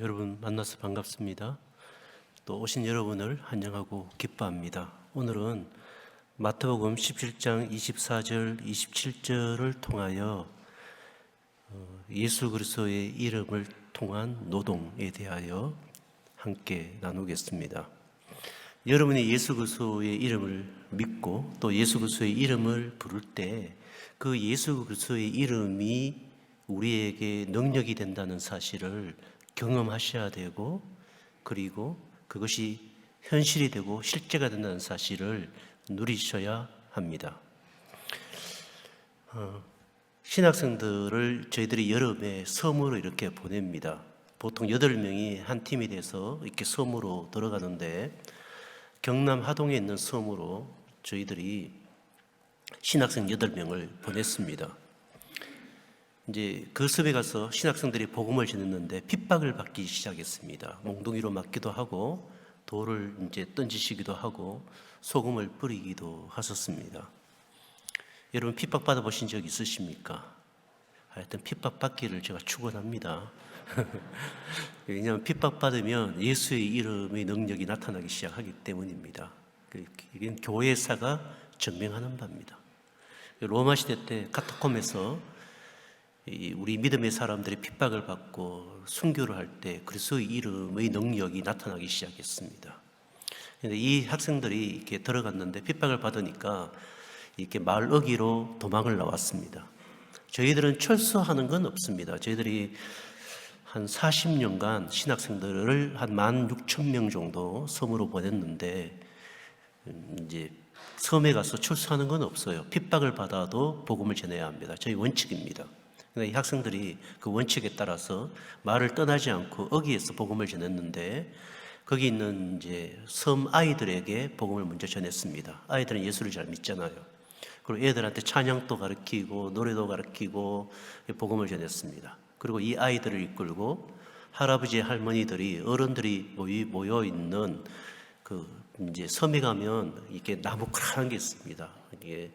여러분 만나서 반갑습니다. 또 오신 여러분을 환영하고 기뻐합니다. 오늘은 마태복음 17장 24절, 27절을 통하여 예수 그리스도의 이름을 통한 노동에 대하여 함께 나누겠습니다. 여러분이 예수 그리스도의 이름을 믿고 또 예수 그리스도의 이름을 부를 때 그 예수 그리스도의 이름이 우리에게 능력이 된다는 사실을 경험하셔야 되고, 그리고 그것이 현실이 되고 실제가 된다는 사실을 누리셔야 합니다. 신학생들을 저희들이 여름에 섬으로 이렇게 보냅니다. 보통 8명이 한 팀이 돼서 이렇게 섬으로 들어가는데, 경남 하동에 있는 섬으로 저희들이 신학생 8명을 보냈습니다. 이제 그 섬에 가서 신학생들이 복음을 전했는데 핍박을 받기 시작했습니다. 몽둥이로 맞기도 하고 돌을 이제 던지시기도 하고 소금을 뿌리기도 하셨습니다. 여러분 핍박 받아보신 적 있으십니까? 하여튼 핍박 받기를 제가 축원합니다. 왜냐하면 핍박 받으면 예수의 이름의 능력이 나타나기 시작하기 때문입니다. 이건 교회사가 증명하는 바입니다. 로마 시대 때 카타콤에서 우리 믿음의 사람들이 핍박을 받고 순교를 할 때 그리스도의 이름의 능력이 나타나기 시작했습니다. 그런데 이 학생들이 이렇게 들어갔는데 핍박을 받으니까 이렇게 마을 어귀로 도망을 나왔습니다. 저희들은 철수하는 건 없습니다. 저희들이 한 40년간 신학생들을 한 16,000명 정도 섬으로 보냈는데, 이제 섬에 가서 철수하는 건 없어요. 핍박을 받아도 복음을 전해야 합니다. 저희 원칙입니다. 이 학생들이 그 원칙에 따라서 말을 떠나지 않고 어귀에서 복음을 전했는데, 거기 있는 이제 섬 아이들에게 복음을 먼저 전했습니다. 아이들은 예수를 잘 믿잖아요. 그리고 애들한테 찬양도 가르치고 노래도 가르치고 복음을 전했습니다. 그리고 이 아이들을 이끌고 할아버지 할머니들이 어른들이 모여 있는 그 이제 섬에 가면 이렇게 나무 크한 게 있습니다. 이게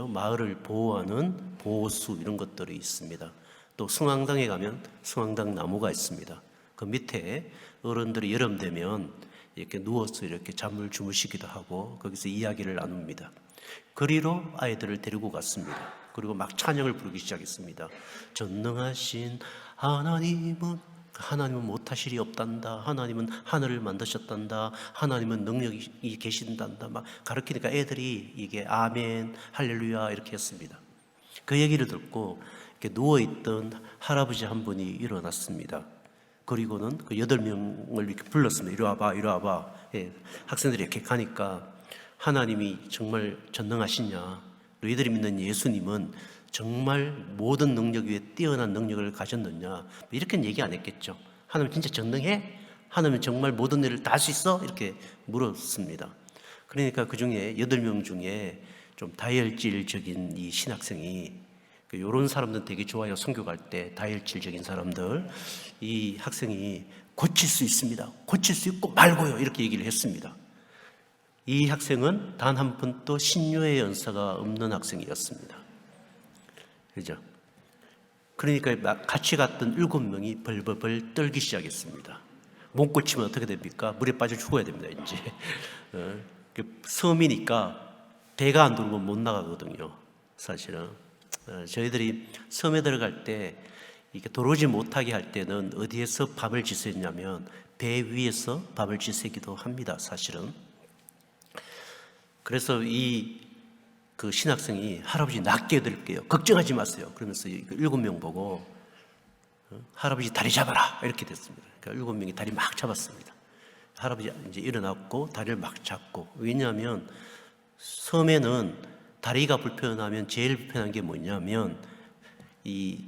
마을을 보호하는 보호수 이런 것들이 있습니다. 또 성황당에 가면 성황당 나무가 있습니다. 그 밑에 어른들이 여름 되면 이렇게 누워서 이렇게 잠을 주무시기도 하고 거기서 이야기를 나눕니다. 그리로 아이들을 데리고 갔습니다. 그리고 막 찬양을 부르기 시작했습니다. 전능하신 하나님은 못하실 이 없단다. 하나님은 하늘을 만드셨단다. 하나님은 능력이 계신단다. 막 가르치니까 애들이 이게 아멘, 할렐루야 이렇게 했습니다. 그 얘기를 듣고 이렇게 누워있던 할아버지 한 분이 일어났습니다. 그리고는 그 8명을 이렇게 불렀습니다. 이리 와봐, 이리 와봐. 예, 학생들이 이렇게 가니까 하나님이 정말 전능하시냐? 너희들이 믿는 예수님은 정말 모든 능력 위에 뛰어난 능력을 가졌느냐? 이렇게 얘기 안 했겠죠. 하나님 진짜 전능해? 하나님 정말 모든 일을 다 할 수 있어? 이렇게 물었습니다. 그러니까 그 중에 8명 중에 좀 다혈질적인 이 신학생이, 이런 사람들 되게 좋아요. 선교 갈 때 다혈질적인 사람들, 이 학생이 고칠 수 있습니다. 고칠 수 있고 말고요. 이렇게 얘기를 했습니다. 이 학생은 단 한 번도 신유의 연사가 없는 학생이었습니다. 그죠? 그러니까 같이 갔던 7명이 벌벌벌 떨기 시작했습니다. 몸꼴 치면 어떻게 됩니까? 물에 빠져 죽어야 됩니다, 이제. 섬이니까 배가 안 들어오면 못 나가거든요, 사실은. 저희들이 섬에 들어갈 때 이렇게 들어오지 못하게 할 때는 어디에서 밥을 지새냐면 배 위에서 밥을 지새기도 합니다, 사실은. 그래서 그 신학생이 할아버지 낫게 해드릴게요. 걱정하지 마세요. 그러면서 7명 보고 할아버지 다리 잡아라 이렇게 됐습니다. 그러니까 7명이 다리 막 잡았습니다. 할아버지 이제 일어났고 다리를 막 잡고, 왜냐하면 섬에는 다리가 불편하면 제일 불편한 게 뭐냐면 이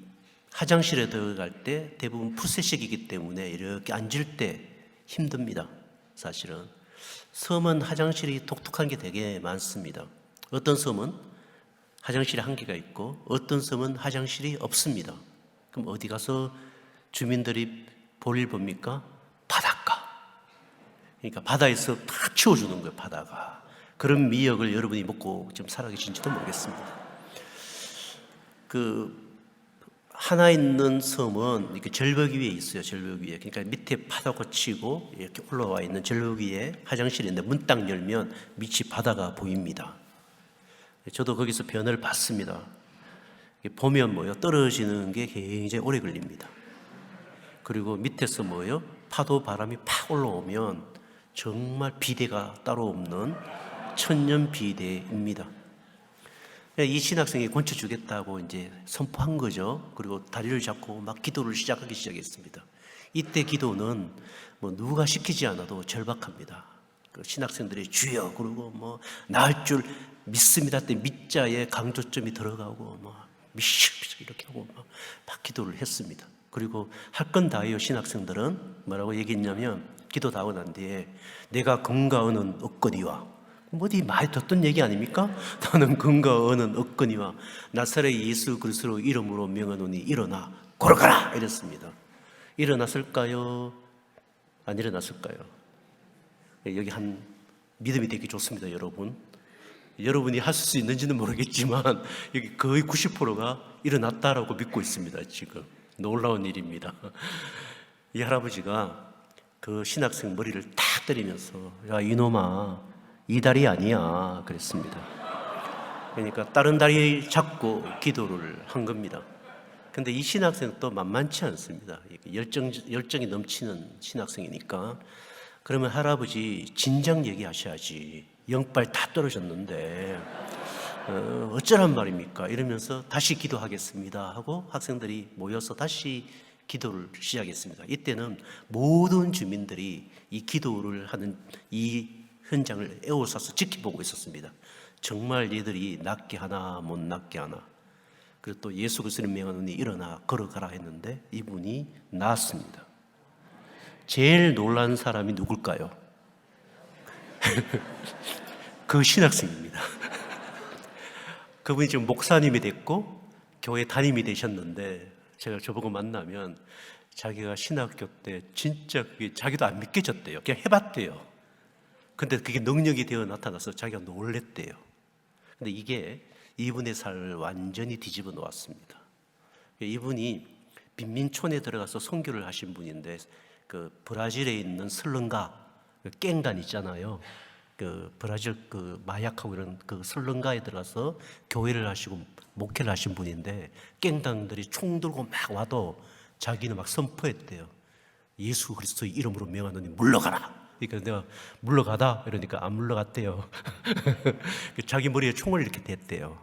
화장실에 들어갈 때 대부분 푸세식이기 때문에 이렇게 앉을 때 힘듭니다. 사실은 섬은 화장실이 독특한 게 되게 많습니다. 어떤 섬은 화장실에 한 개가 있고 어떤 섬은 화장실이 없습니다. 그럼 어디 가서 주민들이 볼일 봅니까? 바닷가. 그러니까 바다에서 다 치워주는 거예요, 바다가. 그런 미역을 여러분이 먹고 좀 살아계신지도 모르겠습니다. 하나 있는 섬은 이렇게 절벽 위에 있어요. 절벽 위에. 그러니까 밑에 바다가 치고 이렇게 올라와 있는 절벽 위에 화장실이 있는데 문 딱 열면 밑이 바다가 보입니다. 저도 거기서 변을 봤습니다. 보면 뭐요? 떨어지는 게 굉장히 오래 걸립니다. 그리고 밑에서 뭐요? 파도 바람이 팍 올라오면 정말 비대가 따로 없는 천년 비대입니다. 이 신학생이 건쳐주겠다고 이제 선포한 거죠. 그리고 다리를 잡고 막 기도를 시작하기 시작했습니다. 이때 기도는 뭐 누가 시키지 않아도 절박합니다. 그 신학생들이 주여 그리고 뭐 나을 줄 믿습니다 때 믿자에 강조점이 들어가고 막 미식 이렇게 하고 막 기도를 했습니다. 그리고 할 건 다해요. 신학생들은 뭐라고 얘기했냐면 기도 다 하고 난 뒤에 내가 금가은은 없거니와 어디 많이 듣던 얘기 아닙니까? 나는 금가은은 없거니와 나사렛 예수 그리스도 이름으로 명하노니 일어나 걸어가라 이랬습니다. 일어났을까요? 안 일어났을까요? 여기 한 믿음이 되기 좋습니다. 여러분이 하실 수 있는지는 모르겠지만 여기 거의 90%가 일어났다라고 믿고 있습니다. 지금 놀라운 일입니다. 이 할아버지가 그 신학생 머리를 탁 때리면서 야 이놈아 이 다리 아니야 그랬습니다. 그러니까 다른 다리 잡고 기도를 한 겁니다. 근데 이 신학생 또 만만치 않습니다. 열정이 넘치는 신학생이니까 그러면 할아버지 진작 얘기하셔야지 영빨 다 떨어졌는데 어쩌란 말입니까? 이러면서 다시 기도하겠습니다 하고 학생들이 모여서 다시 기도를 시작했습니다. 이때는 모든 주민들이 이 기도를 하는 이 현장을 에워싸서 지켜보고 있었습니다. 정말 얘들이 낫게 하나 못 낫게 하나. 그리고 또 예수 그리스도를 명하노니 일어나 걸어가라 했는데 이분이 나았습니다. 제일 놀란 사람이 누굴까요? 그 신학생입니다. 그분이 지금 목사님이 됐고 교회 담임이 되셨는데 제가 저보고 만나면 자기가 신학교 때 진짜 그게 자기도 안 믿겨졌대요. 그냥 해봤대요. 근데 그게 능력이 되어 나타나서 자기가 놀랬대요. 근데 이게 이분의 삶을 완전히 뒤집어 놓았습니다. 이분이 빈민촌에 들어가서 선교를 하신 분인데 그 브라질에 있는 슬렁가 깽단 있잖아요. 그 브라질 그 마약하고 이런 그 슬렁가에 들어가서 교회를 하시고 목회를 하신 분인데 깽단들이 총 들고 막 와도 자기는 막 선포했대요. 예수 그리스도의 이름으로 명하노니 물러가라. 그러니까 내가 물러가다 이러니까 안 물러갔대요. 자기 머리에 총을 이렇게 댔대요.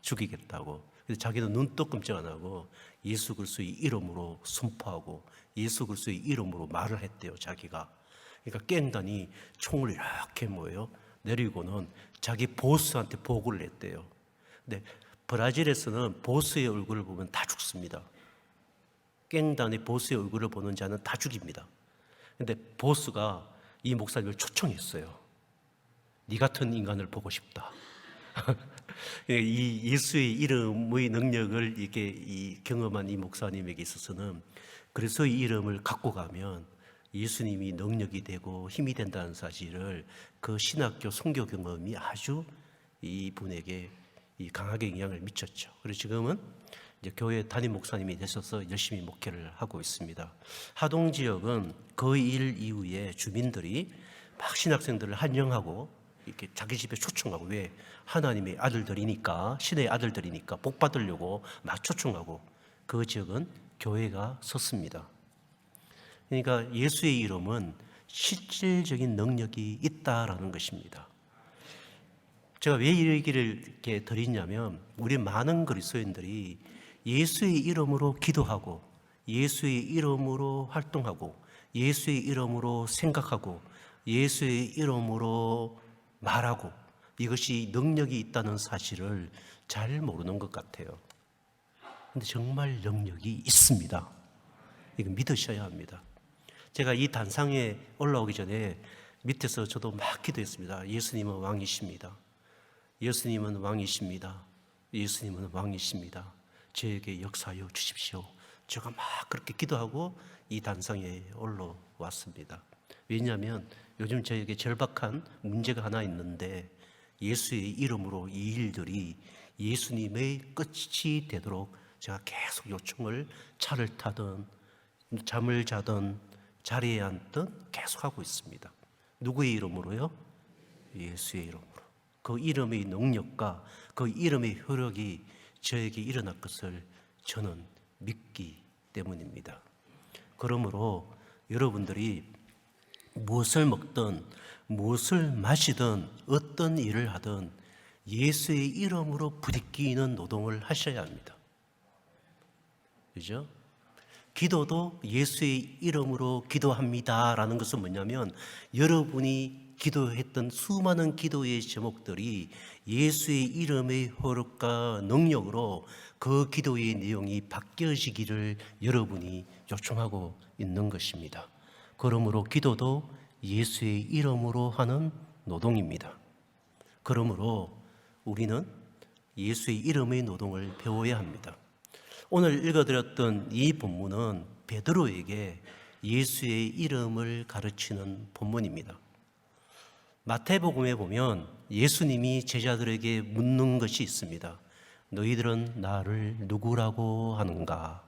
죽이겠다고. 그래서 자기는 눈도 끔찍 안 하고 예수 그리스도의 이름으로 선포하고 예수 그리스도의 이름으로 말을 했대요. 자기가. 그러니까 깽단이 총을 이렇게 뭐예요? 내리고는 자기 보스한테 보고를 했대요. 근데 브라질에서는 보스의 얼굴을 보면 다 죽습니다. 깽단의 보스의 얼굴을 보는 자는 다 죽입니다. 근데 보스가 이 목사님을 초청했어요. 네 같은 인간을 보고 싶다. 이 예수의 이름의 능력을 이렇게 경험한 이 목사님에게 있어서는 그리스도의 이름을 갖고 가면 예수님이 능력이 되고 힘이 된다는 사실을 그 신학교 선교 경험이 아주 이분에게 강하게 영향을 미쳤죠. 그래서 지금은 이제 교회 담임 목사님이 되셔서 열심히 목회를 하고 있습니다. 하동 지역은 그 일 이후에 주민들이 막 신학생들을 환영하고 이렇게 자기 집에 초청하고 왜 하나님의 아들들이니까 신의 아들들이니까 복 받으려고 막 초청하고 그 지역은 교회가 섰습니다. 그러니까 예수의 이름은 실질적인 능력이 있다라는 것입니다. 제가 왜 이 얘기를 이렇게 드리냐면 우리 많은 그리스도인들이 예수의 이름으로 기도하고 예수의 이름으로 활동하고 예수의 이름으로 생각하고 예수의 이름으로 말하고 이것이 능력이 있다는 사실을 잘 모르는 것 같아요. 그런데 정말 능력이 있습니다. 이거 믿으셔야 합니다. 제가 이 단상에 올라오기 전에 밑에서 저도 막 기도했습니다. 예수님은 왕이십니다. 예수님은 왕이십니다. 예수님은 왕이십니다. 저에게 역사하여 주십시오. 제가 막 그렇게 기도하고 이 단상에 올라왔습니다. 왜냐하면 요즘 저에게 절박한 문제가 하나 있는데 예수의 이름으로 이 일들이 예수님의 끝이 되도록 제가 계속 요청을 차를 타든 잠을 자든 자리에 앉든 계속하고 있습니다. 누구의 이름으로요? 예수의 이름으로. 그 이름의 능력과 그 이름의 효력이 저에게 일어날 것을 저는 믿기 때문입니다. 그러므로 여러분들이 무엇을 먹든 무엇을 마시든 어떤 일을 하든 예수의 이름으로 부딪히는 노동을 하셔야 합니다. 그죠? 기도도 예수의 이름으로 기도합니다라는 것은 뭐냐면 여러분이 기도했던 수많은 기도의 제목들이 예수의 이름의 효력과 능력으로 그 기도의 내용이 바뀌어지기를 여러분이 요청하고 있는 것입니다. 그러므로 기도도 예수의 이름으로 하는 노동입니다. 그러므로 우리는 예수의 이름의 노동을 배워야 합니다. 오늘 읽어드렸던 이 본문은 베드로에게 예수의 이름을 가르치는 본문입니다. 마태복음에 보면 예수님이 제자들에게 묻는 것이 있습니다. 너희들은 나를 누구라고 하는가?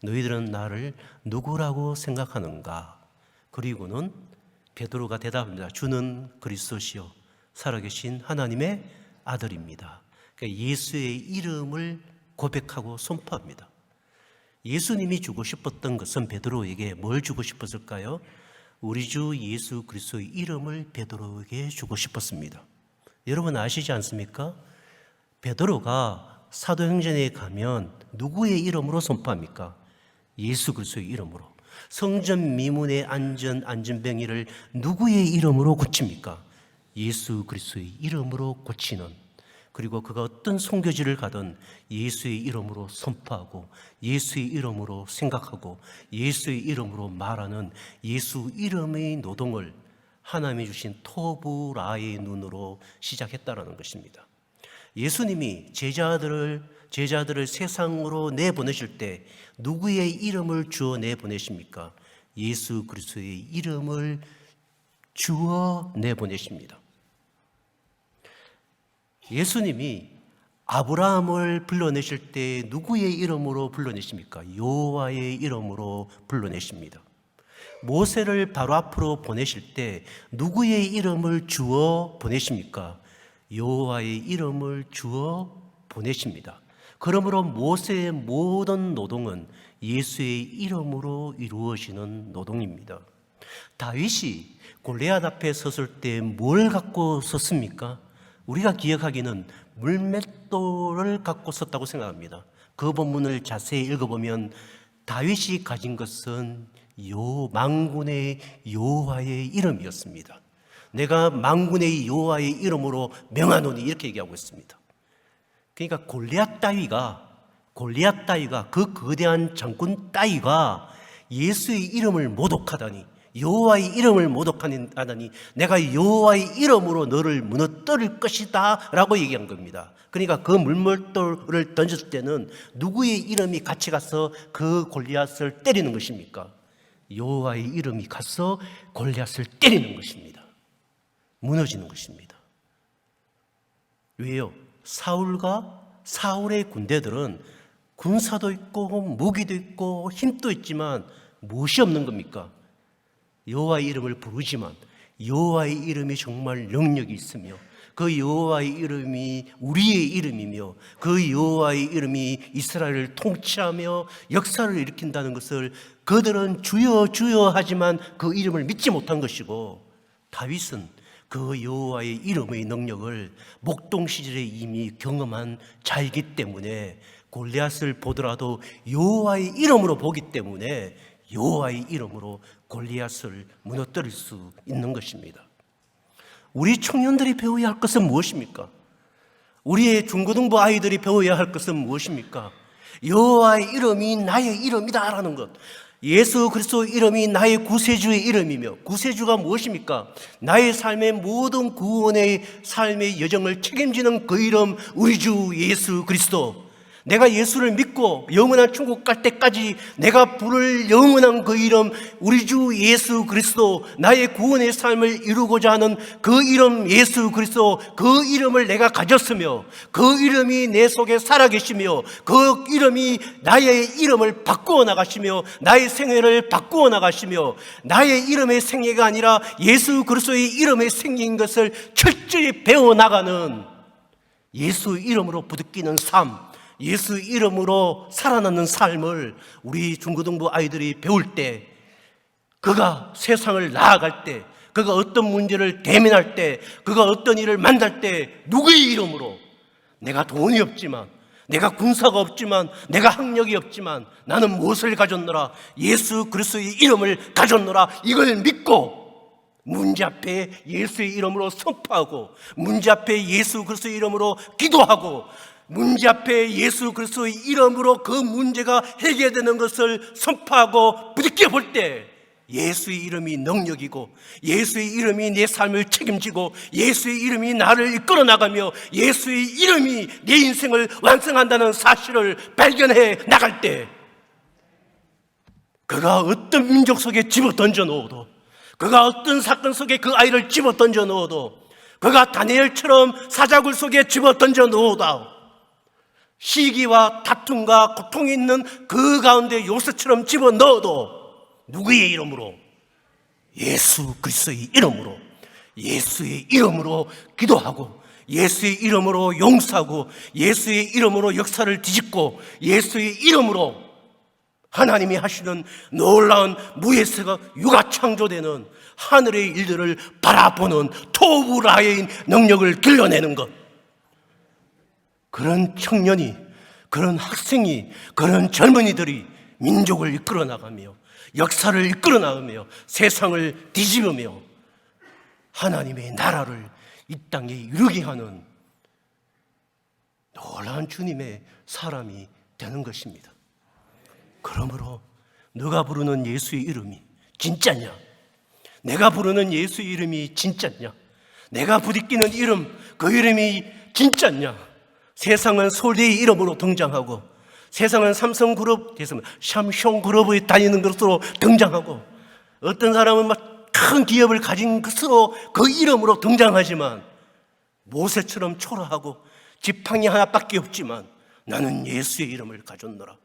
너희들은 나를 누구라고 생각하는가? 그리고는 베드로가 대답합니다. 주는 그리스도시요 살아계신 하나님의 아들입니다. 그러니까 예수의 이름을 고백하고 선포합니다. 예수님이 주고 싶었던 것은 베드로에게 뭘 주고 싶었을까요? 우리 주 예수 그리스도의 이름을 베드로에게 주고 싶었습니다. 여러분 아시지 않습니까? 베드로가 사도행전에 가면 누구의 이름으로 선포합니까? 예수 그리스도의 이름으로. 성전 미문에 앉은 안진뱅이를 누구의 이름으로 고칩니까? 예수 그리스도의 이름으로 고치는, 그리고 그가 어떤 선교지를 가든 예수의 이름으로 선포하고 예수의 이름으로 생각하고 예수의 이름으로 말하는 예수 이름의 노동을 하나님이 주신 토부라의 눈으로 시작했다는 것입니다. 예수님이 제자들을 세상으로 내보내실 때 누구의 이름을 주어 내보내십니까? 예수 그리스도의 이름을 주어 내보내십니다. 예수님이 아브라함을 불러내실 때 누구의 이름으로 불러내십니까? 여호와의 이름으로 불러내십니다. 모세를 바로 앞으로 보내실 때 누구의 이름을 주어 보내십니까? 여호와의 이름을 주어 보내십니다. 그러므로 모세의 모든 노동은 예수의 이름으로 이루어지는 노동입니다. 다윗이 골리앗 앞에 섰을 때 뭘 갖고 섰습니까? 우리가 기억하기는 물맷돌을 갖고 섰다고 생각합니다. 그 본문을 자세히 읽어보면 다윗이 가진 것은 만군의 여호와의 이름이었습니다. 내가 만군의 여호와의 이름으로 명하노니 이렇게 얘기하고 있습니다. 그러니까 골리앗 따위가 그 거대한 장군 따위가 예수의 이름을 모독하다니, 여호와의 이름을 모독하다니 내가 여호와의 이름으로 너를 무너뜨릴 것이다 라고 얘기한 겁니다. 그러니까 그 물맷돌을 던졌을 때는 누구의 이름이 같이 가서 그 골리앗을 때리는 것입니까? 여호와의 이름이 가서 골리앗을 때리는 것입니다. 무너지는 것입니다. 왜요? 사울의 군대들은 군사도 있고 무기도 있고 힘도 있지만 무엇이 없는 겁니까? 여호와의 이름을 부르지만 여호와의 이름이 정말 능력이 있으며 그 여호와의 이름이 우리의 이름이며 그 여호와의 이름이 이스라엘을 통치하며 역사를 일으킨다는 것을 그들은 주여 주여 하지만 그 이름을 믿지 못한 것이고, 다윗은 그 여호와의 이름의 능력을 목동 시절에 이미 경험한 자이기 때문에 골리앗을 보더라도 여호와의 이름으로 보기 때문에 여호와의 이름으로 골리앗을 무너뜨릴 수 있는 것입니다. 우리 청년들이 배워야 할 것은 무엇입니까? 우리의 중고등부 아이들이 배워야 할 것은 무엇입니까? 여호와의 이름이 나의 이름이다라는 것. 예수 그리스도의 이름이 나의 구세주의 이름이며, 구세주가 무엇입니까? 나의 삶의 모든 구원의 삶의 여정을 책임지는 그 이름, 우리 주 예수 그리스도. 내가 예수를 믿고 영원한 천국 갈 때까지 내가 부를 영원한 그 이름, 우리 주 예수 그리스도, 나의 구원의 삶을 이루고자 하는 그 이름 예수 그리스도, 그 이름을 내가 가졌으며 그 이름이 내 속에 살아계시며 그 이름이 나의 이름을 바꾸어 나가시며 나의 생애를 바꾸어 나가시며 나의 이름의 생애가 아니라 예수 그리스도의 이름의 생애인 것을 철저히 배워나가는, 예수 이름으로 부르짖는 삶, 예수 이름으로 살아나는 삶을 우리 중고등부 아이들이 배울 때, 그가 세상을 나아갈 때, 그가 어떤 문제를 대면할 때, 그가 어떤 일을 만날 때 누구의 이름으로, 내가 돈이 없지만, 내가 군사가 없지만, 내가 학력이 없지만 나는 무엇을 가졌노라? 예수 그리스도의 이름을 가졌노라. 이걸 믿고 문제 앞에 예수의 이름으로 선포하고, 문제 앞에 예수 그리스도의 이름으로 기도하고, 문제 앞에 예수 그리스도의 이름으로 그 문제가 해결되는 것을 선포하고 부딪혀 볼 때 예수의 이름이 능력이고, 예수의 이름이 내 삶을 책임지고, 예수의 이름이 나를 이끌어 나가며 예수의 이름이 내 인생을 완성한다는 사실을 발견해 나갈 때, 그가 어떤 민족 속에 집어 던져 놓아도, 그가 어떤 사건 속에 그 아이를 집어 던져 놓아도, 그가 다니엘처럼 사자굴 속에 집어 던져 놓아도, 시기와 다툼과 고통이 있는 그 가운데 요셉처럼 집어 넣어도 누구의 이름으로? 예수 그리스도의 이름으로, 예수의 이름으로 기도하고, 예수의 이름으로 용서하고, 예수의 이름으로 역사를 뒤집고, 예수의 이름으로 하나님이 하시는 놀라운 무에서가 유가 창조되는 하늘의 일들을 바라보는 토부라인 능력을 길러내는 것. 그런 청년이, 그런 학생이, 그런 젊은이들이 민족을 이끌어 나가며 역사를 이끌어 나가며 세상을 뒤집으며 하나님의 나라를 이 땅에 이루게 하는 놀라운 주님의 사람이 되는 것입니다. 그러므로 너가 부르는 예수의 이름이 진짜냐? 내가 부르는 예수의 이름이 진짜냐? 내가 부딪히는 이름, 그 이름이 진짜냐? 세상은 서울대의 이름으로 등장하고, 세상은 삼성그룹, 샴숑그룹에 다니는 것으로 등장하고, 어떤 사람은 막 큰 기업을 가진 것으로 그 이름으로 등장하지만 모세처럼 초라하고 지팡이 하나밖에 없지만 나는 예수의 이름을 가졌노라.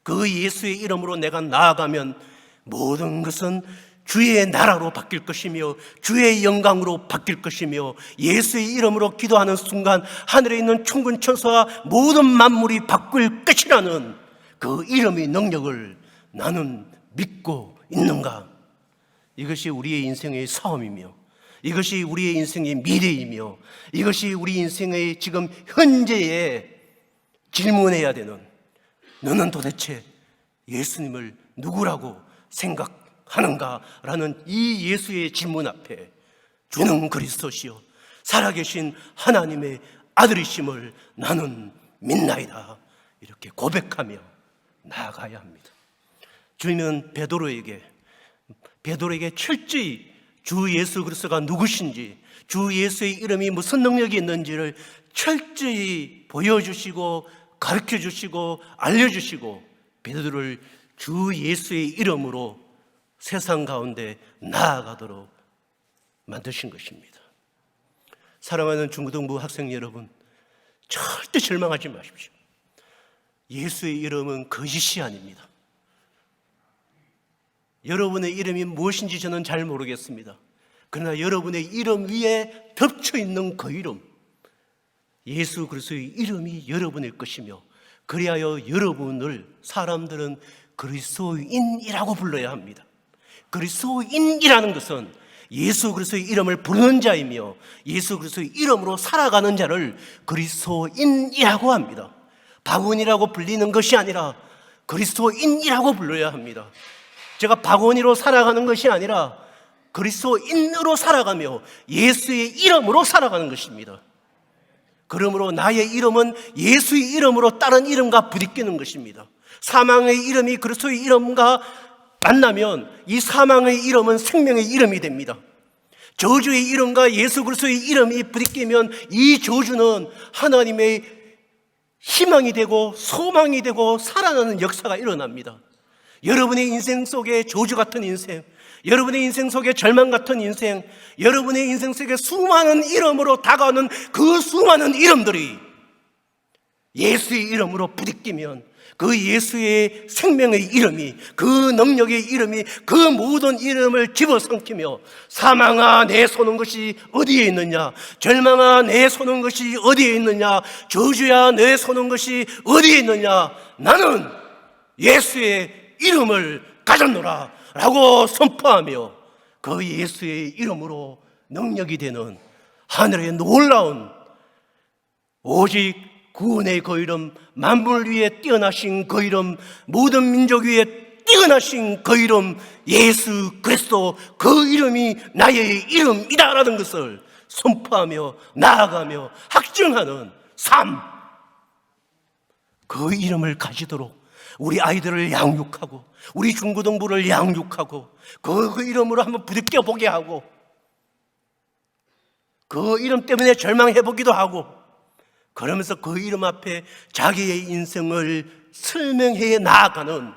그 예수의 이름으로 내가 나아가면 모든 것은 주의 나라로 바뀔 것이며 주의 영광으로 바뀔 것이며, 예수의 이름으로 기도하는 순간 하늘에 있는 충군 천사와 모든 만물이 바뀔 것이라는 그 이름의 능력을 나는 믿고 있는가? 이것이 우리의 인생의 싸움이며, 이것이 우리의 인생의 미래이며, 이것이 우리 인생의 지금 현재에 질문해야 되는, 너는 도대체 예수님을 누구라고 생각하는가라는 이 예수의 질문 앞에 주는 그리스도시요 살아계신 하나님의 아들이심을 나는 믿나이다, 이렇게 고백하며 나아가야 합니다. 주님은 베드로에게 철저히 주 예수 그리스도가 누구신지, 주 예수의 이름이 무슨 능력이 있는지를 철저히 보여주시고 가르쳐주시고 알려주시고 베드로를 주 예수의 이름으로 세상 가운데 나아가도록 만드신 것입니다. 사랑하는 중고등부 학생 여러분, 절대 절망하지 마십시오. 예수의 이름은 거짓이 아닙니다. 여러분의 이름이 무엇인지 저는 잘 모르겠습니다. 그러나 여러분의 이름 위에 덮쳐있는 그 이름, 예수 그리스도의 이름이 여러분일 것이며, 그리하여 여러분을 사람들은 그리스도인이라고 불러야 합니다. 그리스도인이라는 것은 예수 그리스도의 이름을 부르는 자이며 예수 그리스도의 이름으로 살아가는 자를 그리스도인이라고 합니다. 박원이라고 불리는 것이 아니라 그리스도인이라고 불러야 합니다. 제가 박원이로 살아가는 것이 아니라 그리스도인으로 살아가며 예수의 이름으로 살아가는 것입니다. 그러므로 나의 이름은 예수의 이름으로 다른 이름과 부딪히는 것입니다. 사망의 이름이 그리스도의 이름과 만나면 이 사망의 이름은 생명의 이름이 됩니다. 저주의 이름과 예수 그리스도의 이름이 부딪히면 이 저주는 하나님의 희망이 되고 소망이 되고 살아나는 역사가 일어납니다. 여러분의 인생 속에 저주 같은 인생, 여러분의 인생 속에 절망 같은 인생, 여러분의 인생 속에 수많은 이름으로 다가오는 그 수많은 이름들이 예수의 이름으로 부딪히면 그 예수의 생명의 이름이, 그 능력의 이름이 그 모든 이름을 집어삼키며 사망아 내 손은 것이 어디에 있느냐, 절망아 내 손은 것이 어디에 있느냐, 저주야 내 손은 것이 어디에 있느냐, 나는 예수의 이름을 가졌노라 라고 선포하며 그 예수의 이름으로 능력이 되는 하늘의 놀라운, 오직 구원의 그 이름, 만물 위에 뛰어나신 그 이름, 모든 민족 위에 뛰어나신 그 이름, 예수 그리스도, 그 이름이 나의 이름이다라는 것을 선포하며 나아가며 확증하는 삶, 그 이름을 가지도록 우리 아이들을 양육하고 우리 중고등부를 양육하고 그 이름으로 한번 부딪혀 보게 하고 그 이름 때문에 절망해보기도 하고 그러면서 그 이름 앞에 자기의 인생을 설명해 나아가는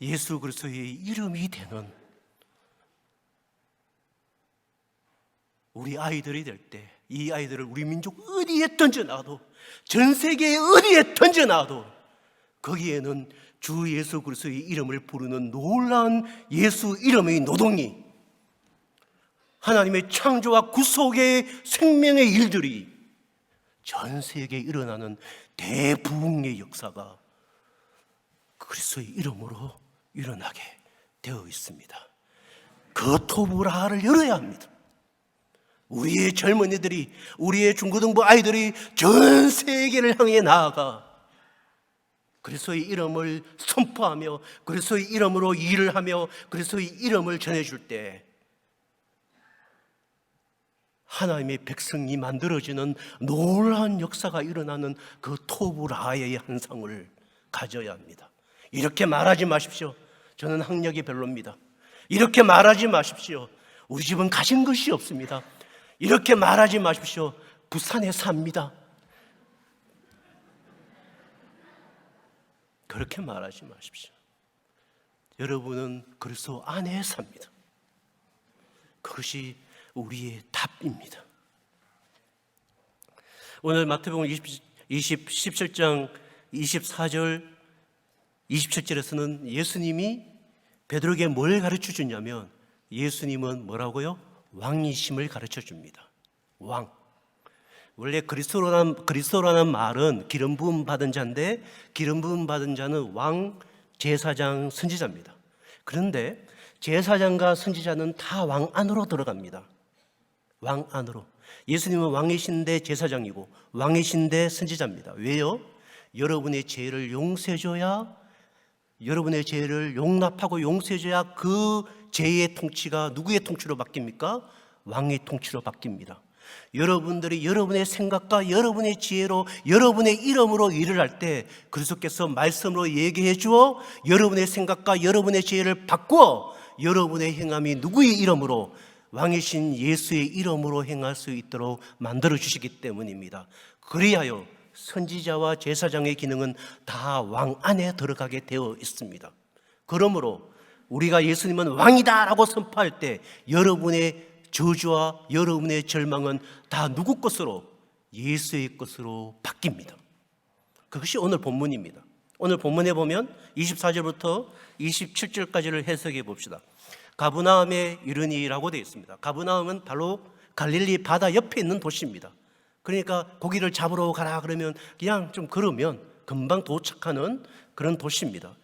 예수 그리스도의 이름이 되는 우리 아이들이 될 때, 이 아이들을 우리 민족 어디에 던져놔도, 전 세계 어디에 던져놔도 거기에는 주 예수 그리스도의 이름을 부르는 놀라운 예수 이름의 노동이, 하나님의 창조와 구속의 생명의 일들이 전 세계에 일어나는 대부흥의 역사가 그리스도의 이름으로 일어나게 되어 있습니다. 그 토부라를 열어야 합니다. 우리의 젊은이들이, 우리의 중고등부 아이들이 전 세계를 향해 나아가 그리스도의 이름을 선포하며 그리스도의 이름으로 일을 하며 그리스도의 이름을 전해줄 때 하나님의 백성이 만들어지는 놀라운 역사가 일어나는 그 토부라의 환상을 가져야 합니다. 이렇게 말하지 마십시오. 저는 학력이 별로입니다. 이렇게 말하지 마십시오. 우리 집은 가진 것이 없습니다. 이렇게 말하지 마십시오. 부산에 삽니다. 그렇게 말하지 마십시오. 여러분은 그리스도 안에 삽니다. 그것이 우리의 답입니다. 오늘 마태복음 17장 24절 27절에서는 예수님이 베드로에게 뭘 가르쳐 주냐면 예수님은 뭐라고요? 왕이심을 가르쳐 줍니다. 왕. 원래 그리스도라는 말은 기름 부음 받은 자인데 기름 부음 받은 자는 왕, 제사장, 선지자입니다. 그런데 제사장과 선지자는 다 왕 안으로 들어갑니다. 왕 안으로. 예수님은 왕이신데 제사장이고 왕이신데 선지자입니다. 왜요? 여러분의 죄를 용서해줘야, 여러분의 죄를 용납하고 용서해줘야 그 죄의 통치가 누구의 통치로 바뀝니까? 왕의 통치로 바뀝니다. 여러분들이 여러분의 생각과 여러분의 지혜로 여러분의 이름으로 일을 할 때 그리스도께서 말씀으로 얘기해 주어 여러분의 생각과 여러분의 지혜를 바꾸어 여러분의 행함이 누구의 이름으로, 왕이신 예수의 이름으로 행할 수 있도록 만들어 주시기 때문입니다. 그리하여 선지자와 제사장의 기능은 다 왕 안에 들어가게 되어 있습니다. 그러므로 우리가 예수님은 왕이다라고 선포할 때 여러분의 저주와 여러분의 절망은 다 누구 것으로? 예수의 것으로 바뀝니다. 그것이 오늘 본문입니다. 오늘 본문에 보면 24절부터 27절까지를 해석해 봅시다. 가브나움에 이르니라고 되어 있습니다. 가브나움은 바로 갈릴리 바다 옆에 있는 도시입니다. 그러니까 고기를 잡으러 가라 그러면 그냥 좀 걸으면 금방 도착하는 그런 도시입니다.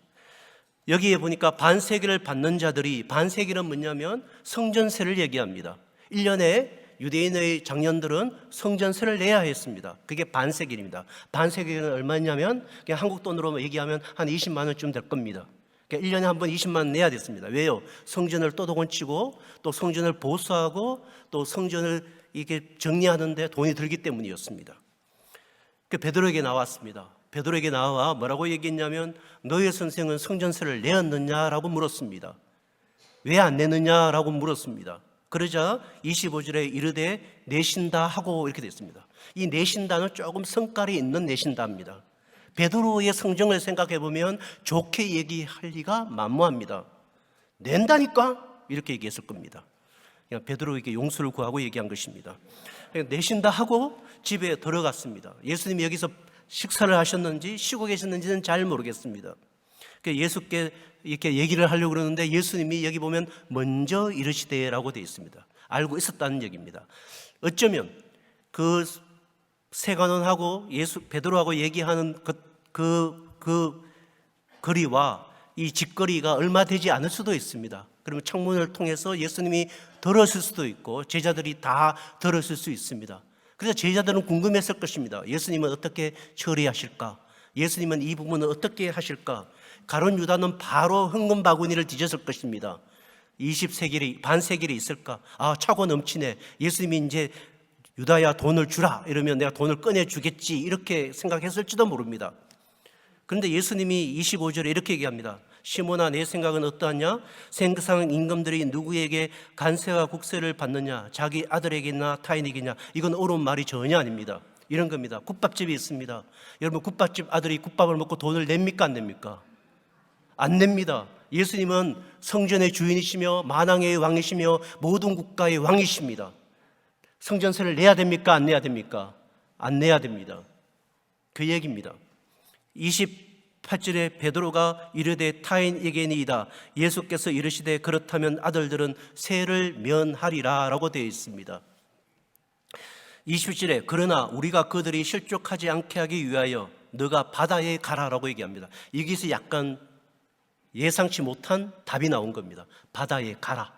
여기에 보니까 반세기를 받는 자들이, 반세기는 뭐냐면 성전세를 얘기합니다. 1년에 유대인의 장년들은 성전세를 내야 했습니다. 그게 반세기입니다. 반세기는 얼마냐면 그냥 한국 돈으로 얘기하면 한 20만 원쯤 될 겁니다. 그러니까 1년에 한 번 20만 원 내야 됐습니다. 왜요? 성전을 또도건치고 또 성전을 보수하고 또 성전을 이게 정리하는데 돈이 들기 때문이었습니다. 그 베드로에게 나왔습니다. 베드로에게 나와 뭐라고 얘기했냐면 너의 선생은 성전세를 내었느냐라고 물었습니다. 왜 안 내느냐라고 물었습니다. 그러자 25절에 이르되 내신다 하고 이렇게 됐습니다. 이 내신다는 조금 성깔이 있는 내신다입니다. 베드로의 성정을 생각해 보면 좋게 얘기할 리가 만무합니다. 낸다니까 이렇게 얘기했을 겁니다. 그냥 베드로에게 용서를 구하고 얘기한 것입니다. 내신다 하고 집에 들어갔습니다. 예수님이 여기서 식사를 하셨는지 쉬고 계셨는지는 잘 모르겠습니다. 예수께 이렇게 얘기를 하려고 그러는데 예수님이 여기 보면 먼저 이르시되라고 되어 있습니다. 알고 있었다는 얘기입니다. 어쩌면 그 세관원하고 베드로하고 얘기하는 그 거리와 이 직거리가 얼마 되지 않을 수도 있습니다. 그러면 창문을 통해서 예수님이 들었을 수도 있고 제자들이 다 들었을 수 있습니다. 그래서 제자들은 궁금했을 것입니다. 예수님은 어떻게 처리하실까? 예수님은 이 부분을 어떻게 하실까? 가룟 유다는 바로 흥금 바구니를 뒤졌을 것입니다. 20세겔이 반세겔이 있을까? 아, 차고 넘치네. 예수님이 이제 유다야 돈을 주라 이러면 내가 돈을 꺼내 주겠지 이렇게 생각했을지도 모릅니다. 그런데 예수님이 25절에 이렇게 얘기합니다. 시몬아, 내 생각은 어떠하냐? 세상 임금들이 누구에게 간세와 국세를 받느냐? 자기 아들에게나 타인에게냐? 이건 옳은 말이 전혀 아닙니다. 이런 겁니다. 국밥집이 있습니다. 여러분, 국밥집 아들이 국밥을 먹고 돈을 냅니까 안 냅니까? 안 냅니다. 예수님은 성전의 주인이시며 만왕의 왕이시며 모든 국가의 왕이십니다. 성전세를 내야 됩니까? 안 내야 됩니까? 안 내야 됩니다. 그 얘기입니다. 28절에 베드로가 이르되 타인에게니이다. 예수께서 이르시되 그렇다면 아들들은 세를 면하리라 라고 되어 있습니다. 27절에 그러나 우리가 그들이 실족하지 않게 하기 위하여 너가 바다에 가라라고 얘기합니다. 여기서 약간 예상치 못한 답이 나온 겁니다. 바다에 가라.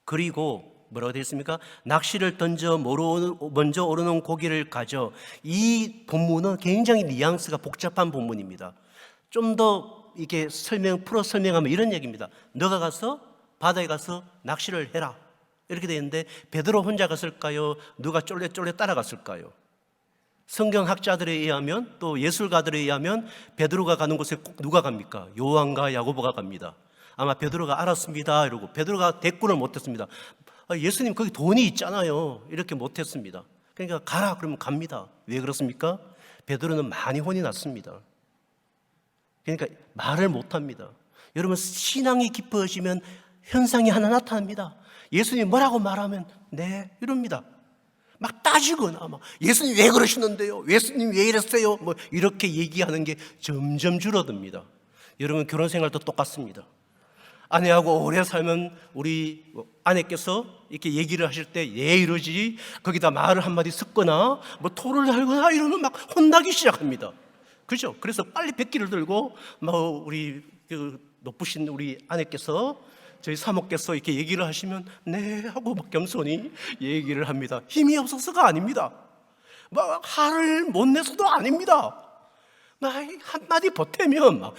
그리고 뭐라고 되어 있습니까? 낚시를 던져 먼저 오르는 고기를 가져. 이 본문은 굉장히 뉘앙스가 복잡한 본문입니다. 좀 더 이게 풀어 설명하면 이런 얘기입니다. 너가 가서 바다에 가서 낚시를 해라. 이렇게 되어 있는데 베드로 혼자 갔을까요? 누가 쫄래쫄래 따라갔을까요? 성경학자들에 의하면 또 예술가들에 의하면 베드로가 가는 곳에 꼭 누가 갑니까? 요한과 야고보가 갑니다. 아마 베드로가 알았습니다 이러고 베드로가 대꾸를 못했습니다. 예수님 거기 돈이 있잖아요 이렇게 못했습니다. 그러니까 가라 그러면 갑니다. 왜 그렇습니까? 베드로는 많이 혼이 났습니다. 그러니까 말을 못합니다. 여러분, 신앙이 깊어지면 현상이 하나 나타납니다. 예수님이 뭐라고 말하면 네 이럽니다. 막 따지거나 막 예수님 왜 그러시는데요? 예수님 왜 이랬어요? 뭐 이렇게 얘기하는 게 점점 줄어듭니다. 여러분, 결혼 생활도 똑같습니다. 아내하고 오래 살면 우리 아내께서 이렇게 얘기를 하실 때 예 이러지 거기다 말을 한마디 섞거나 뭐 토를 달거나 이러면 막 혼나기 시작합니다. 그죠? 그래서 빨리 백기를 들고 뭐 우리 높으신 우리 아내께서 저희 사모께서 이렇게 얘기를 하시면 네 하고 막 겸손히 얘기를 합니다. 힘이 없어서가 아닙니다. 막 화를 못 내서도 아닙니다. 막 한마디 보태면 막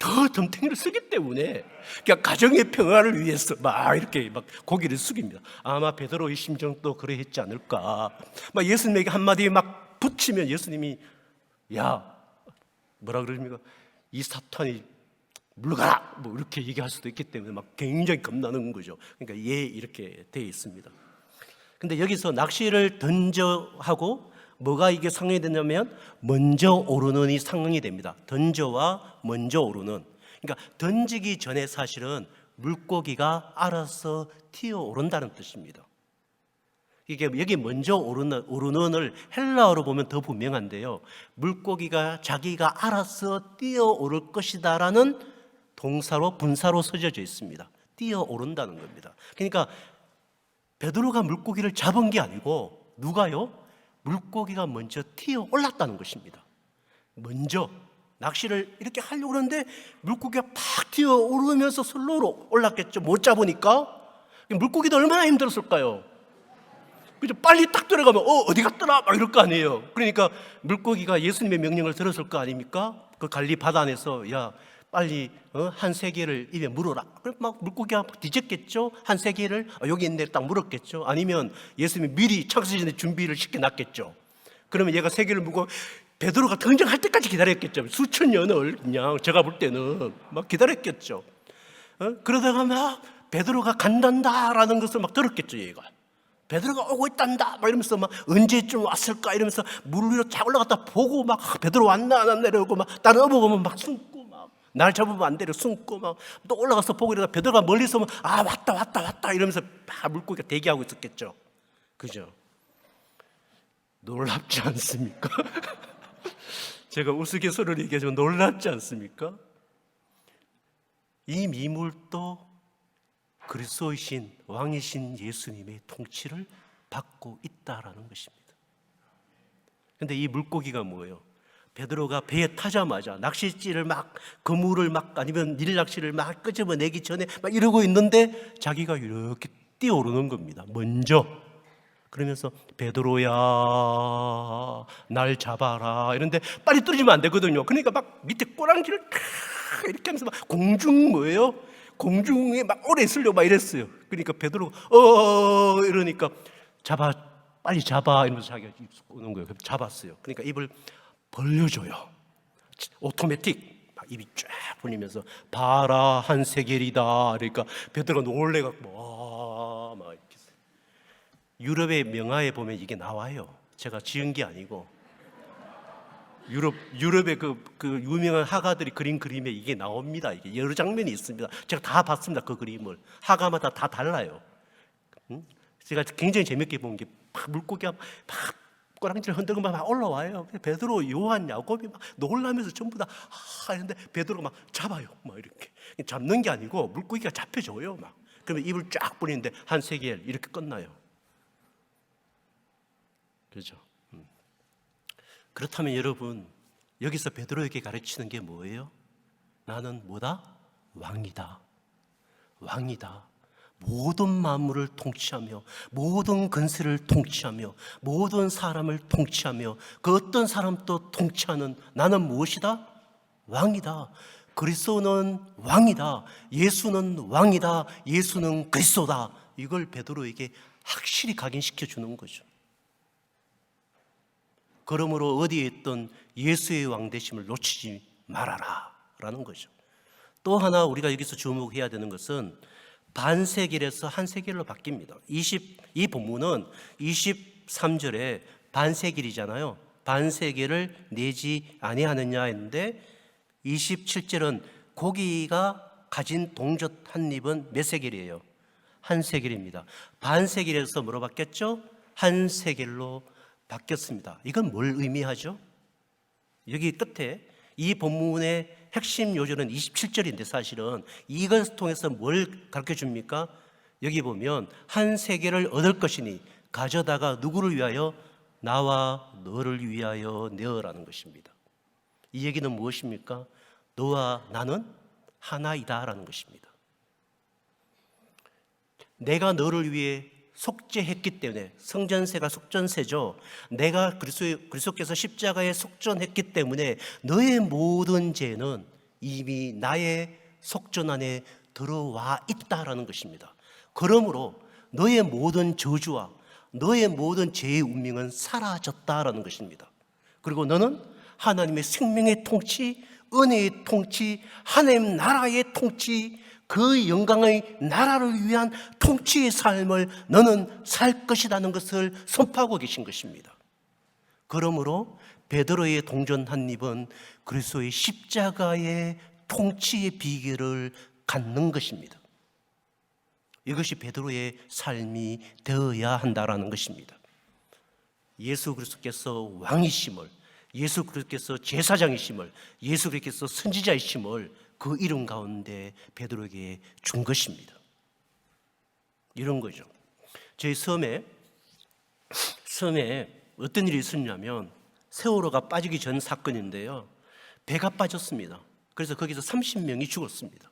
더 덤탱이를 쓰기 때문에 그냥 가정의 평화를 위해서 막 이렇게 막 고개를 숙입니다. 아마 베드로의 심정도 그러했지 않을까. 막 예수님에게 한마디 막 붙이면 예수님이 야 뭐라 그러십니까? 이 사탄이 물러가라 뭐 이렇게 얘기할 수도 있기 때문에 막 굉장히 겁나는 거죠. 그러니까 예 이렇게 되어 있습니다. 근데 여기서 낚시를 던져 하고 뭐가 이게 상응이 되냐면 먼저 오르는이 상응이 됩니다. 던져와 먼저 오르는. 그러니까 던지기 전에 사실은 물고기가 알아서 튀어오른다는 뜻입니다. 이게 여기 먼저 오르는을 헬라어로 보면 더 분명한데요. 물고기가 자기가 알아서 뛰어오를 것이다라는 동사로 분사로 써져 있습니다. 뛰어오른다는 겁니다. 그러니까 베드로가 물고기를 잡은 게 아니고 누가요? 물고기가 먼저 튀어 올랐다는 것입니다. 먼저 낚시를 이렇게 하려고 하는데 물고기가 팍 튀어 오르면서 슬로로 올랐겠죠. 못 잡으니까. 물고기도 얼마나 힘들었을까요? 그죠? 빨리 딱 들어가면 어디 갔더라 막 이럴 거 아니에요. 그러니까 물고기가 예수님의 명령을 들었을 거 아닙니까? 그 갈리 바다 안에서 야 빨리 한 세개를 입에 물어라. 그럼 막 물고기가 뒤졌겠죠. 한 세개를 여기 있는 데 딱 물었겠죠. 아니면 예수님이 미리 창세 전에 준비를 시켜놨겠죠. 그러면 얘가 세개를 물고 베드로가 등장할 때까지 기다렸겠죠. 수천 년을 그냥 제가 볼 때는 막 기다렸겠죠. 그러다가 막 베드로가 간단다라는 것을 막 들었겠죠. 얘가 베드로가 오고 있단다 막 이러면서 막 언제쯤 왔을까 이러면서 물 위로 쫙 올라갔다 보고 막 베드로 왔나 안 왔나 이러고 막 다른 어부 보면 막 숨고 막 날 잡으면 안 되려 숨고 막 또 올라가서 보고 이러다 베드로가 멀리서 오면 아 왔다 이러면서 막 물고기가 대기하고 있었겠죠. 그죠? 놀랍지 않습니까? 제가 우스갯소리를 얘기하지만 놀랍지 않습니까? 이 미물도 그리스도이신 왕이신 예수님의 통치를 받고 있다라는 것입니다. 그런데 이 물고기가 뭐예요? 베드로가 배에 타자마자 낚싯줄을 막 그물을 막 아니면 닐낚시를 막 끄집어내기 전에 막 이러고 있는데 자기가 이렇게 뛰어오르는 겁니다. 먼저. 그러면서 베드로야 날 잡아라 이런데 빨리 떨어지면 안 되거든요. 그러니까 막 밑에 꼬랑지를 이렇게 하면서 막 공중 뭐예요? 공중에 막 오래 있으려고 막 이랬어요. 그러니까 베드로가 이러니까 빨리 잡아 이러면서 자기가 오는 거예요. 잡았어요. 그러니까 입을 벌려줘요. 오토매틱 막 입이 쫙 벌리면서 봐라 한 세겔이다. 그러니까 베드로가 놀래갖고 막 이렇게. 유럽의 명화에 보면 이게 나와요. 제가 지은 게 아니고 유럽의 그 유명한 화가들이 그린 그림에 이게 나옵니다. 이게 여러 장면이 있습니다. 제가 다 봤습니다. 그 그림을 화가마다 다 달라요. 제가 굉장히 재밌게 본 게 물고기가 막 꼬랑지를 흔들고 막 올라와요. 베드로, 요한, 야곱이 막 놀라면서 전부 다 하는데 베드로가 막 잡아요. 막 이렇게 잡는 게 아니고 물고기가 잡혀줘요. 막 그러면 입을 쫙 벌리는데 한 세겔 이렇게 끝나요. 그렇죠? 그렇다면 여러분 여기서 베드로에게 가르치는 게 뭐예요? 나는 뭐다? 왕이다. 모든 만물을 통치하며 모든 근세를 통치하며 모든 사람을 통치하며 그 어떤 사람도 통치하는 나는 무엇이다? 왕이다. 그리스도는 왕이다. 예수는 왕이다. 예수는 그리스도다. 이걸 베드로에게 확실히 각인시켜 주는 거죠. 그러므로 어디에 있던 예수의 왕되심을 놓치지 말아라 라는 거죠. 또 하나 우리가 여기서 주목해야 되는 것은 반세겔에서 한 세겔로 바뀝니다. 이 본문은 23절에 반세겔이잖아요. 반세겔을 내지 아니하느냐 했는데 27절은 고기가 가진 동젓 한 입은 몇 세겔이에요? 한 세겔입니다. 반세겔에서 뭐로 바뀌었죠? 한 세겔로 바뀌었습니다. 이건 뭘 의미하죠? 여기 끝에 이 본문의 핵심 요절은 27절인데 사실은 이것을 통해서 뭘 가르쳐 줍니까? 여기 보면 한 세겔을 얻을 것이니 가져다가 누구를 위하여? 나와 너를 위하여 내어라는 것입니다. 이 얘기는 무엇입니까? 너와 나는 하나이다라는 것입니다. 내가 너를 위해 속죄했기 때문에 성전세가 속전세죠. 내가 그리스도께서 십자가에 속전했기 때문에 너의 모든 죄는 이미 나의 속전 안에 들어와 있다라는 것입니다. 그러므로 너의 모든 저주와 너의 모든 죄의 운명은 사라졌다라는 것입니다. 그리고 너는 하나님의 생명의 통치, 은혜의 통치, 하나님 나라의 통치, 그 영광의 나라를 위한 통치의 삶을 너는 살 것이라는 것을 선포하고 계신 것입니다. 그러므로 베드로의 동전 한 입은 그리스도의 십자가의 통치의 비결을 갖는 것입니다. 이것이 베드로의 삶이 되어야 한다라는 것입니다. 예수 그리스도께서 왕이심을, 예수 그리스도께서 제사장이심을, 예수 그리스도께서 선지자이심을 그 이름 가운데 베드로에게 준 것입니다. 이런 거죠. 저희 섬에 어떤 일이 있었냐면 세월호가 빠지기 전 사건인데요. 배가 빠졌습니다. 그래서 거기서 30명이 죽었습니다.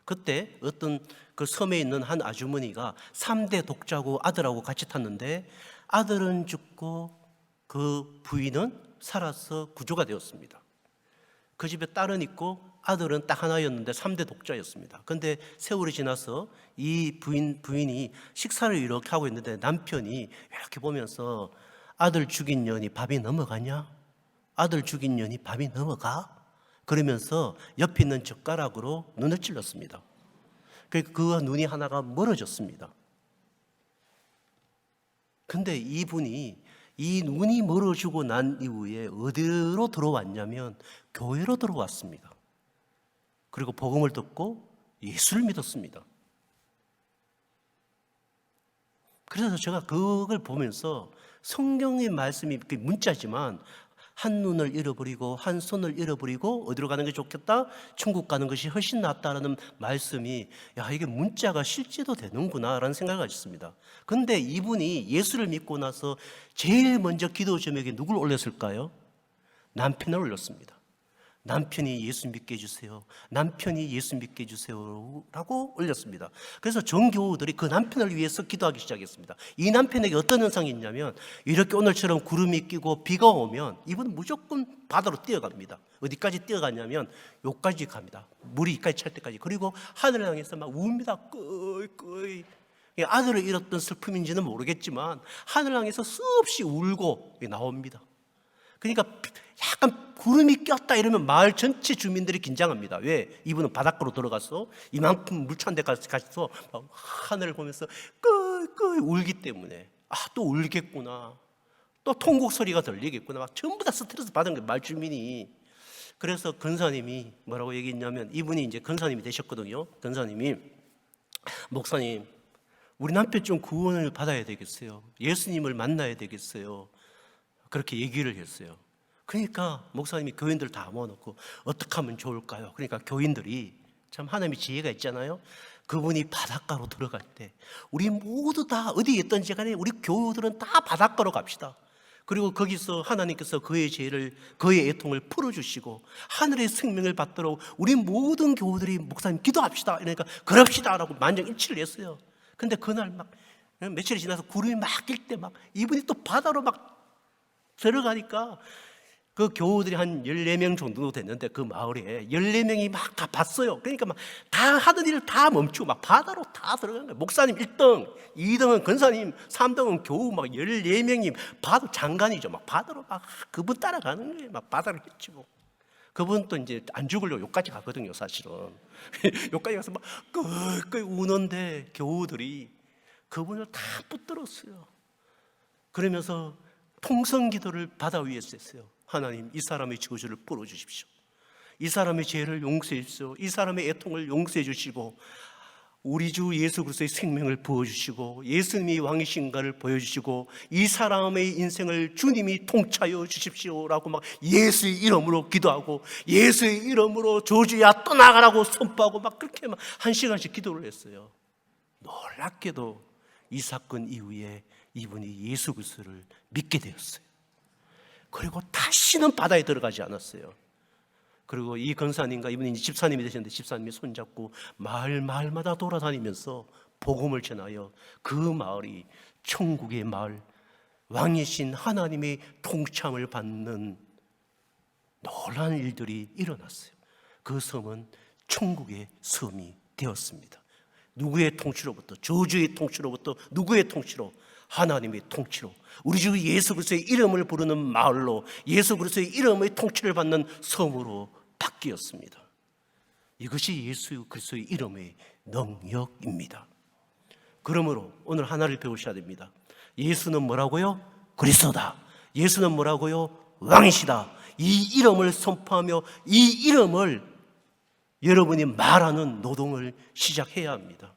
그때 어떤 그 섬에 있는 한 아주머니가 3대 독자고 아들하고 같이 탔는데 아들은 죽고 그 부인은 살아서 구조가 되었습니다. 그 집에 딸은 있고 아들은 딱 하나였는데 3대 독자였습니다. 그런데 세월이 지나서 이 부인이 식사를 이렇게 하고 있는데 남편이 이렇게 보면서 아들 죽인 년이 밥이 넘어가냐? 아들 죽인 년이 밥이 넘어가? 그러면서 옆에 있는 젓가락으로 눈을 찔렀습니다. 그 눈이 하나가 멀어졌습니다. 근데 이분이 이 눈이 멀어지고 난 이후에 어디로 들어왔냐면 교회로 들어왔습니다. 그리고 복음을 듣고 예수를 믿었습니다. 그래서 제가 그걸 보면서 성경의 말씀이 문자지만 한 눈을 잃어버리고 한 손을 잃어버리고 어디로 가는 게 좋겠다? 천국 가는 것이 훨씬 낫다라는 말씀이 야, 이게 문자가 실제도 되는구나 라는 생각을 가졌습니다. 그런데 이분이 예수를 믿고 나서 제일 먼저 기도 제목에 누굴 올렸을까요? 남편을 올렸습니다. 남편이 예수 믿게 해주세요. 남편이 예수 믿게 해주세요 라고 올렸습니다. 그래서 정교우들이 그 남편을 위해서 기도하기 시작했습니다. 이 남편에게 어떤 현상이 있냐면 이렇게 오늘처럼 구름이 끼고 비가 오면 이분은 무조건 바다로 뛰어갑니다. 어디까지 뛰어가냐면 여기까지 갑니다. 물이 이까지 찰 때까지. 그리고 하늘을 향해서 막 웁니다. 끄이 아들을 잃었던 슬픔인지는 모르겠지만 하늘을 향해서 수없이 울고 나옵니다. 그러니까 약간 구름이 꼈다 이러면 마을 전체 주민들이 긴장합니다. 왜? 이분은 바닷가로 들어가서 이만큼 물 찬 데 가서 하늘을 보면서 끄이 울기 때문에 또 울겠구나, 또 통곡 소리가 들리겠구나, 막 전부 다 스트레스 받은 거예요, 마을 주민이. 그래서 근사님이 뭐라고 얘기했냐면, 이분이 이제 근사님이 되셨거든요. 근사님이 목사님, 우리 남편 좀 구원을 받아야 되겠어요. 예수님을 만나야 되겠어요. 그렇게 얘기를 했어요. 그러니까 목사님이 교인들 다 모아놓고 어떻게 하면 좋을까요? 그러니까 교인들이 참 하나님의 지혜가 있잖아요. 그분이 바닷가로 들어갈 때 우리 모두 다 어디에 있든지 간에 우리 교우들은 다 바닷가로 갑시다. 그리고 거기서 하나님께서 그의 죄를, 그의 애통을 풀어주시고 하늘의 생명을 받도록 우리 모든 교우들이 목사님 기도합시다. 그러니까 그럽시다 라고 만장일치를 했어요. 근데 그날 막 며칠이 지나서 구름이 막 낄 때 막 이분이 또 바다로 막 들어가니까 그 교우들이 한 14명 정도 됐는데 그 마을에 14명이 막 다 봤어요. 그러니까 막 다 하던 일을 다 멈추고 막 바다로 다 들어간 거예요. 목사님 1등, 2등은 근사님, 3등은 교우 막 14명이 바다 장관이죠. 막 바다로 막 그분 따라가는 거예요. 막 바다를 헤치고. 그분 또 이제 안 죽으려고 여기까지 가거든요, 사실은. 여기까지 가서 막 끄이 우는데 교우들이 그분을 다 붙들었어요. 그러면서 통성 기도를 바다 위에서 했어요. 하나님, 이 사람의 저주를 풀어주십시오. 이 사람의 죄를 용서해 주십시오. 이 사람의 애통을 용서해 주시고 우리 주 예수 그리스도의 생명을 부어주시고 예수님이 왕이신가를 보여주시고 이 사람의 인생을 주님이 통치하여 주십시오라고 막 예수의 이름으로 기도하고 예수의 이름으로 저주야 떠나가라고 선포하고 막 그렇게 막 1시간씩 기도를 했어요. 놀랍게도 이 사건 이후에 이분이 예수 그리스도를 믿게 되었어요. 그리고 다시는 바다에 들어가지 않았어요. 그리고 이 권사님과 이분이 집사님이 되셨는데 집사님이 손잡고 마을마다 돌아다니면서 복음을 전하여 그 마을이 천국의 마을, 왕이신 하나님의 통참을 받는 놀라운 일들이 일어났어요. 그 섬은 천국의 섬이 되었습니다. 누구의 통치로부터? 저주의 통치로부터 누구의 통치로? 하나님의 통치로, 우리 주 예수 그리스도의 이름을 부르는 마을로 예수 그리스도의 이름의 통치를 받는 섬으로 바뀌었습니다. 이것이 예수 그리스도의 이름의 능력입니다. 그러므로 오늘 하나를 배우셔야 됩니다. 예수는 뭐라고요? 그리스도다. 예수는 뭐라고요? 왕이시다. 이 이름을 선포하며 이 이름을 여러분이 말하는 노동을 시작해야 합니다.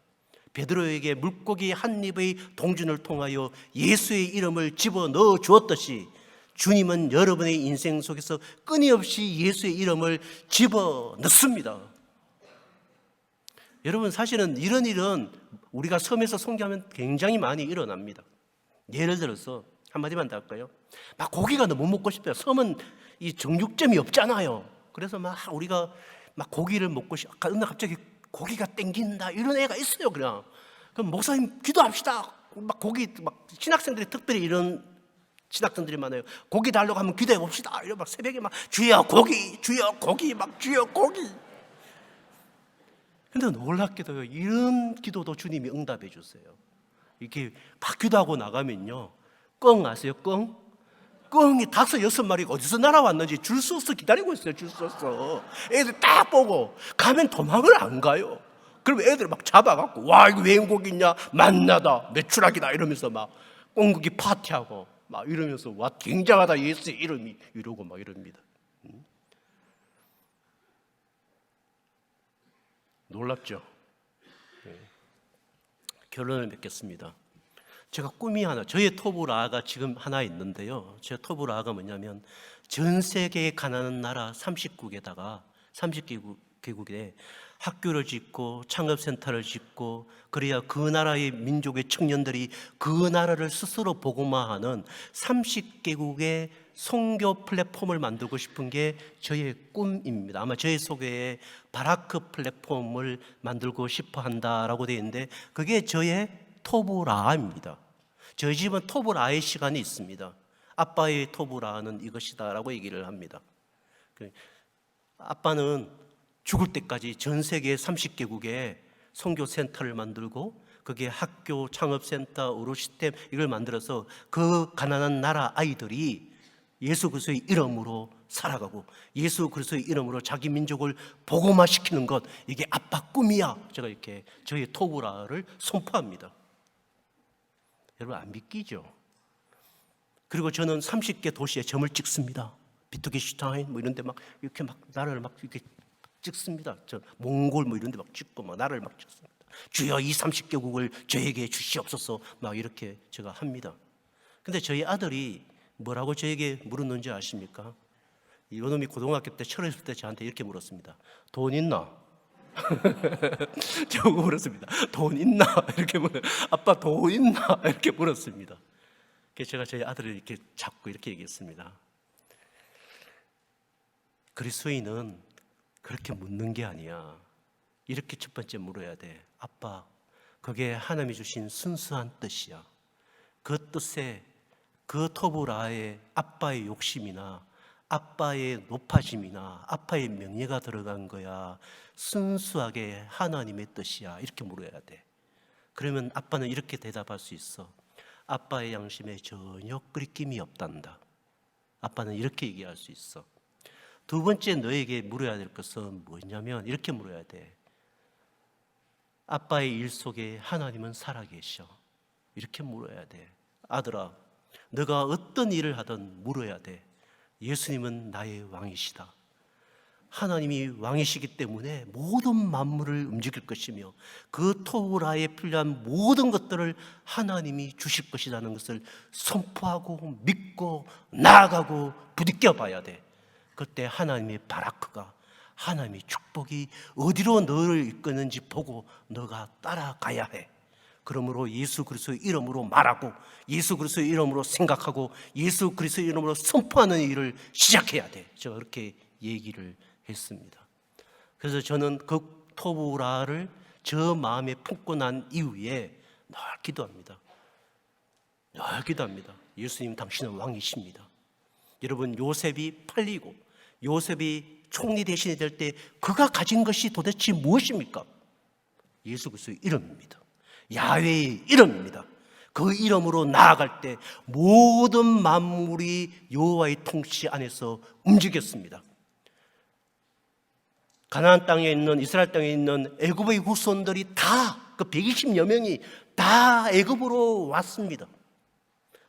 베드로에게 물고기 한 입의 동준을 통하여 예수의 이름을 집어넣어 주었듯이 주님은 여러분의 인생 속에서 끊임없이 예수의 이름을 집어넣습니다. 여러분, 사실은 이런 일은 우리가 섬에서 선교하면 굉장히 많이 일어납니다. 예를 들어서 한마디만 더 할까요? 막 고기가 너무 먹고 싶어요. 섬은 이 정육점이 없잖아요. 그래서 막 우리가 막 고기를 먹고 싶어. 갑자기 고기가 땡긴다 이런 애가 있어요. 그냥 그럼 목사님 기도합시다. 막 고기 막 신학생들이 특별히 이런 신학생들이 많아요. 고기 달라고 하면 기도해 봅시다. 이러 막 새벽에 막 주여 고기, 주여 고기, 막 주여 고기. 근데 놀랍게도요, 이런 기도도 주님이 응답해 주세요. 이렇게 막 기도하고 나가면요, 꿩 아세요? 꿩? 꿩이 5, 6마리가 어디서 날아왔는지 줄 서서 기다리고 있어요. 줄 서서 애들 딱 보고 가면 도망을 안 가요. 그럼 애들 막 잡아갖고 와 이거 왜 행복이냐, 만나다, 매출하기다 이러면서 막 꽁국이 파티하고 막 이러면서 와 굉장하다 예수의 이름이 이러고 막 이럽니다. 놀랍죠? 결론을 맺겠습니다. 제가 꿈이 하나, 저의 토브라가 지금 하나 있는데요. 제 토브라가 뭐냐면 전 세계에 가난한 나라 30개국에다가 30개국에 학교를 짓고 창업센터를 짓고, 그래야 그 나라의 민족의 청년들이 그 나라를 스스로 복음화하는 30개국의 선교 플랫폼을 만들고 싶은 게 저의 꿈입니다. 아마 저의 소개에 바라크 플랫폼을 만들고 싶어 한다라고 되어 있는데 그게 저의 토브라입니다. 저희 집은 토브라의 시간이 있습니다. 아빠의 토브라는 이것이다라고 얘기를 합니다. 아빠는 죽을 때까지 전 세계 30개국에 선교센터를 만들고 그게 학교, 창업센터, 의료시스템 이걸 만들어서 그 가난한 나라 아이들이 예수 그리스도의 이름으로 살아가고 예수 그리스도의 이름으로 자기 민족을 복음화시키는 것, 이게 아빠 꿈이야. 제가 이렇게 저의 토브라를 선포합니다. 여러분 안 믿기죠? 그리고 저는 30개 도시에 점을 찍습니다. 비트게슈타인 뭐 이런 데 막 이렇게 막 나라를 막 이렇게 찍습니다. 저 몽골 뭐 이런 데 막 찍고 막 나라를 막 찍습니다. 주여 이 30개국을 저에게 주시옵소서 막 이렇게 제가 합니다. 근데 저희 아들이 뭐라고 저에게 물었는지 아십니까? 이놈이 고등학교 때 철회했을 때 저한테 이렇게 물었습니다. 돈 있나? 저거 물었습니다. 돈 있나? 이렇게 물어요. 아빠 돈 있나? 이렇게 물었습니다. 그래서 제가 저희 아들을 이렇게 잡고 이렇게 얘기했습니다. 그리스도인은 그렇게 묻는 게 아니야. 이렇게 첫 번째 물어야 돼. 아빠, 그게 하나님이 주신 순수한 뜻이야. 그 뜻에 그 토브라에 아빠의 욕심이나 아빠의 높아짐이나 아빠의 명예가 들어간 거야? 순수하게 하나님의 뜻이야? 이렇게 물어야 돼. 그러면 아빠는 이렇게 대답할 수 있어. 아빠의 양심에 전혀 끄리낌이 없단다. 아빠는 이렇게 얘기할 수 있어. 두 번째 너에게 물어야 될 것은 뭐냐면 이렇게 물어야 돼. 아빠의 일 속에 하나님은 살아계셔. 이렇게 물어야 돼. 아들아, 너가 어떤 일을 하든 물어야 돼. 예수님은 나의 왕이시다. 하나님이 왕이시기 때문에 모든 만물을 움직일 것이며 그 토브라에 필요한 모든 것들을 하나님이 주실 것이라는 것을 선포하고 믿고 나아가고 부딪혀 봐야 돼. 그때 하나님의 바라크가, 하나님의 축복이 어디로 너를 이끄는지 보고 너가 따라가야 해. 그러므로 예수 그리스도의 이름으로 말하고 예수 그리스도의 이름으로 생각하고 예수 그리스도의 이름으로 선포하는 일을 시작해야 돼. 제가 그렇게 얘기를 했습니다. 그래서 저는 그 토브라를 저 마음에 품고 난 이후에 늘 기도합니다. 늘 기도합니다. 예수님 당신은 왕이십니다. 여러분, 요셉이 팔리고 요셉이 총리 대신이 될 때 그가 가진 것이 도대체 무엇입니까? 예수 그리스도의 이름입니다. 야훼의 이름입니다. 그 이름으로 나아갈 때 모든 만물이 여호와의 통치 안에서 움직였습니다. 가나안 땅에 있는, 이스라엘 땅에 있는 애굽의 후손들이 다, 그 120여 명이 다 애굽으로 왔습니다.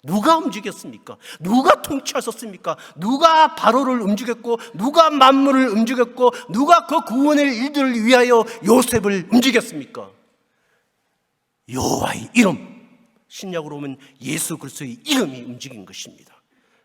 누가 움직였습니까? 누가 통치하셨습니까? 누가 바로를 움직였고 누가 만물을 움직였고 누가 그 구원의 일들을 위하여 요셉을 움직였습니까? 여호와의 이름, 신약으로 보면 예수 그리스도의 이름이 움직인 것입니다.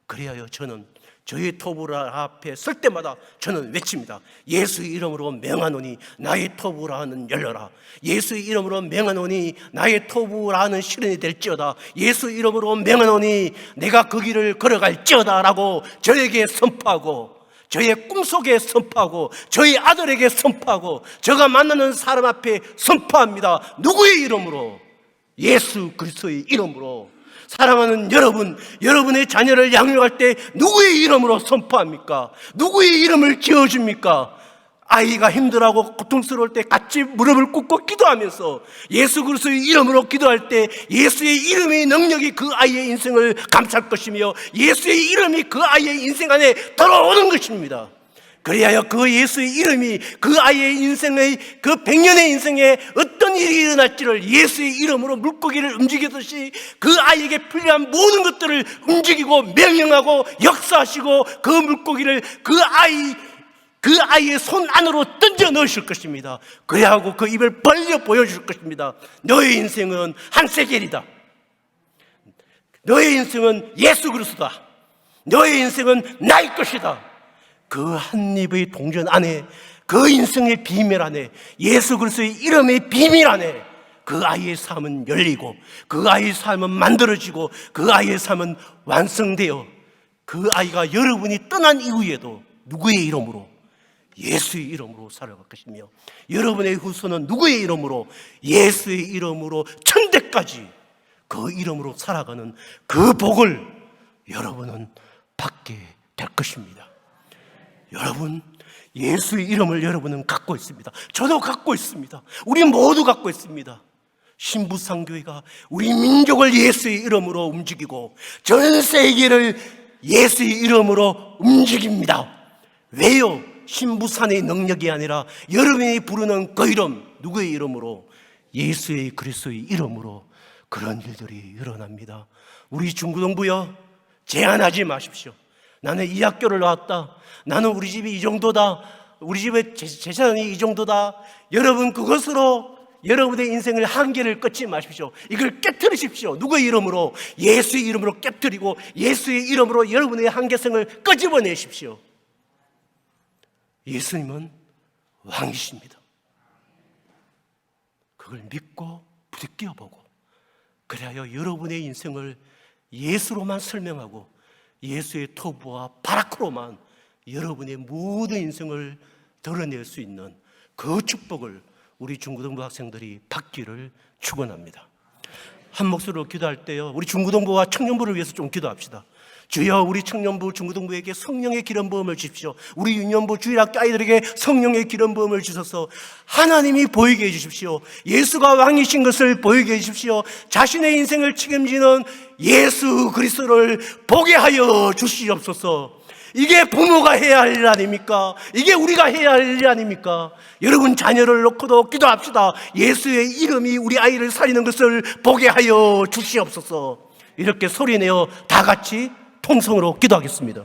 그래야 저는 저의 토브라 앞에 설 때마다 저는 외칩니다. 예수의 이름으로 명하노니 나의 토브라는 열려라. 예수의 이름으로 명하노니 나의 토브라는 실현이 될지어다. 예수의 이름으로 명하노니 내가 그 길을 걸어갈지어다 라고 저에게 선포하고, 저의 꿈속에 선포하고, 저희 아들에게 선포하고, 제가 만나는 사람 앞에 선포합니다. 누구의 이름으로? 예수 그리스도의 이름으로. 사랑하는 여러분, 여러분의 자녀를 양육할 때 누구의 이름으로 선포합니까? 누구의 이름을 지어줍니까? 아이가 힘들어하고 고통스러울 때 같이 무릎을 꿇고 기도하면서 예수 그리스도의 이름으로 기도할 때 예수의 이름의 능력이 그 아이의 인생을 감쌀 것이며 예수의 이름이 그 아이의 인생 안에 들어오는 것입니다. 그리하여 그 예수의 이름이 그 아이의 인생의 그 100년의 인생에 어떤 일이 일어날지를 예수의 이름으로 물고기를 움직이듯이 그 아이에게 필요한 모든 것들을 움직이고 명령하고 역사하시고 그 물고기를 그 아이의 손 안으로 던져 넣으실 것입니다. 그래하고 그 입을 벌려 보여줄 것입니다. 너의 인생은 한 세겔이다. 너의 인생은 예수 그리스도다. 너의 인생은 나의 것이다. 그 한 입의 동전 안에, 그 인생의 비밀 안에, 예수 그리스도의 이름의 비밀 안에 그 아이의 삶은 열리고, 그 아이의 삶은 만들어지고, 그 아이의 삶은 완성되어 그 아이가 여러분이 떠난 이후에도 누구의 이름으로? 예수의 이름으로 살아갈 것이며, 여러분의 후손은 누구의 이름으로? 예수의 이름으로 천대까지 그 이름으로 살아가는 그 복을 여러분은 받게 될 것입니다. 여러분, 예수의 이름을 여러분은 갖고 있습니다. 저도 갖고 있습니다. 우리 모두 갖고 있습니다. 신부상교회가 우리 민족을 예수의 이름으로 움직이고 전 세계를 예수의 이름으로 움직입니다. 왜요? 신부산의 능력이 아니라 여러분이 부르는 그 이름, 누구의 이름으로? 예수의 그리스도의 이름으로 그런 일들이 일어납니다. 우리 중고등부여, 제한하지 마십시오. 나는 이 학교를 나왔다. 나는 우리 집이 이 정도다. 우리 집의 재산이 이 정도다. 여러분, 그것으로 여러분의 인생을 한계를 끊지 마십시오. 이걸 깨트리십시오. 누구의 이름으로? 예수의 이름으로 깨트리고 예수의 이름으로 여러분의 한계성을 끄집어내십시오. 예수님은 왕이십니다. 그걸 믿고 부딪혀보고, 그래야 여러분의 인생을 예수로만 설명하고 예수의 토부와 바라크로만 여러분의 모든 인생을 드러낼 수 있는 그 축복을 우리 중고등부 학생들이 받기를 축원합니다. 한 목소리로 기도할 때요, 우리 중고등부와 청년부를 위해서 좀 기도합시다. 주여, 우리 청년부, 중고등부에게 성령의 기름 부음을 주십시오. 우리 유년부, 주일학교 아이들에게 성령의 기름 부음을 주셔서 하나님이 보이게 해주십시오. 예수가 왕이신 것을 보이게 해주십시오. 자신의 인생을 책임지는 예수 그리스도를 보게 하여 주시옵소서. 이게 부모가 해야 할 일 아닙니까? 이게 우리가 해야 할 일 아닙니까? 여러분, 자녀를 놓고도 기도합시다. 예수의 이름이 우리 아이를 살리는 것을 보게 하여 주시옵소서. 이렇게 소리내어 다 같이 통성으로 기도하겠습니다.